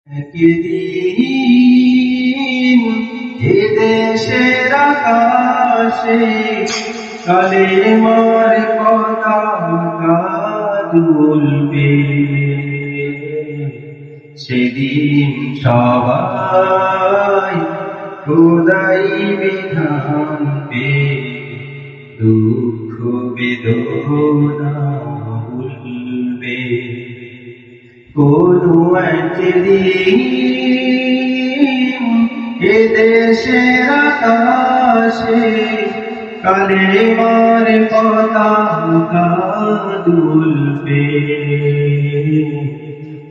একদিন এ দেশের আকাশে কালেমার পতাকা দুলবে। সেদিন সবাই খোদাই বিধান পে দুঃখ বেদনা ভুলবে। কোনো একদিন এ দেশের আকাশে কালেমার পতাকা দুলবে।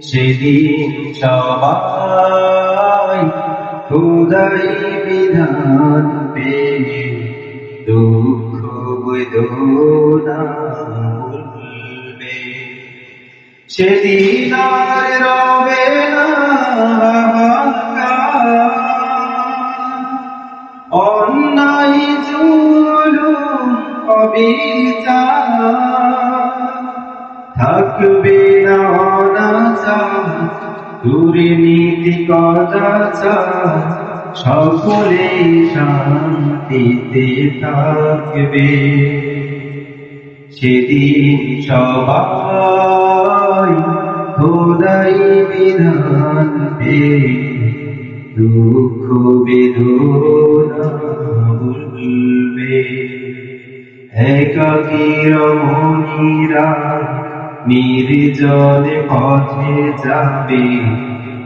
সেদিন সবাই খোদাই বিধান পে দুঃখ বেদনা ভুলবে। সেদিন আর রবে না অন্যায় জুলুম অবিচার, থাকবে না অনাচার দুর্নীতি কদাচার, সকলে শান্তিতে থাকবে। সেদিন সবাই খোদাই বিধান পে দুঃখ বেদনা ভুলবে। একাকী রমণীরা নির্জনে পথে যাবে,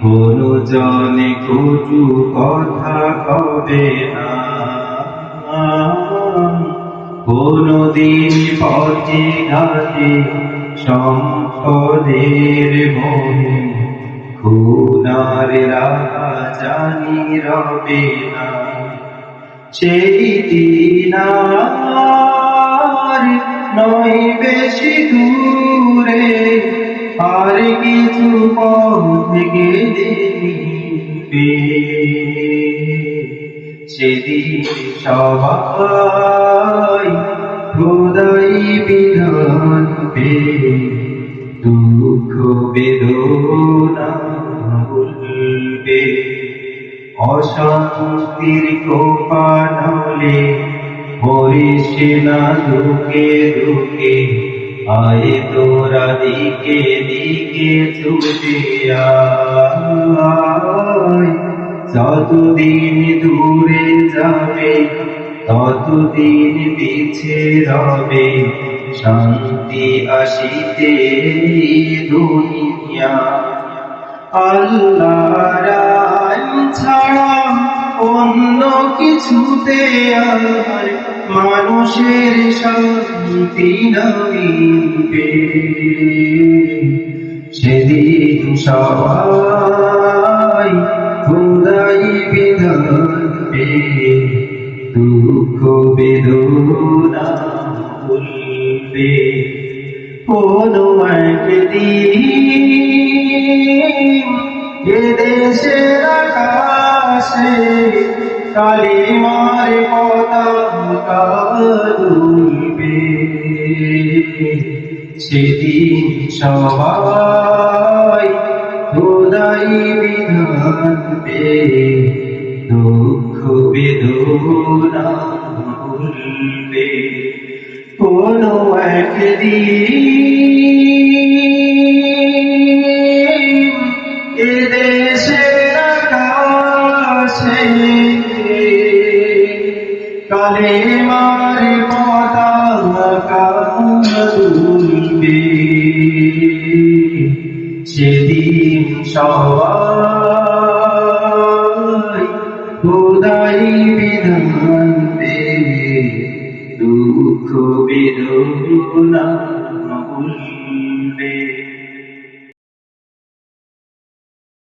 কোনো জনে কটু কথা কবে না। কোনদিন পথে ঘাটে সম্পদের মনে খুনার রাজানি রবে না। সেই দিন আর নয় বেশি দূরে, আর কিছু পথ গেলে মিলবে। সেদিন সবাই খোদাই বিধান পে দুঃখ বেদনা ভুলবে। অশান্তির কোপানলে মরিস না দুঃখে দুঃখে, আয় তোরা দিকে দিকে ছুটে আয়। যতদিন দূরে যাবে ততদিন পিছে রবে, শান্তি আসিতে দুনিয়া। আল্লাহর আইন ছাড়া অন্য কিছুতে আর মানুষের শান্তি নামিবে। সেদিন সবাই খোদাই বিধান পে দুঃখ বেদনা ভুলবে। কোনো একদিন এ দেশের আকাশে কালেমার পতাকা দুলবে। সেদিন সবাই খোদাই বিধান পে দুঃখ বেদনা ভুলবে। কোনো একদিন এ দেশের আকাশে কালেমার পতাকা দুলবে। সেদিন সবাই খোদাই বিধান পে দুঃখ বেদনা ভুলবে।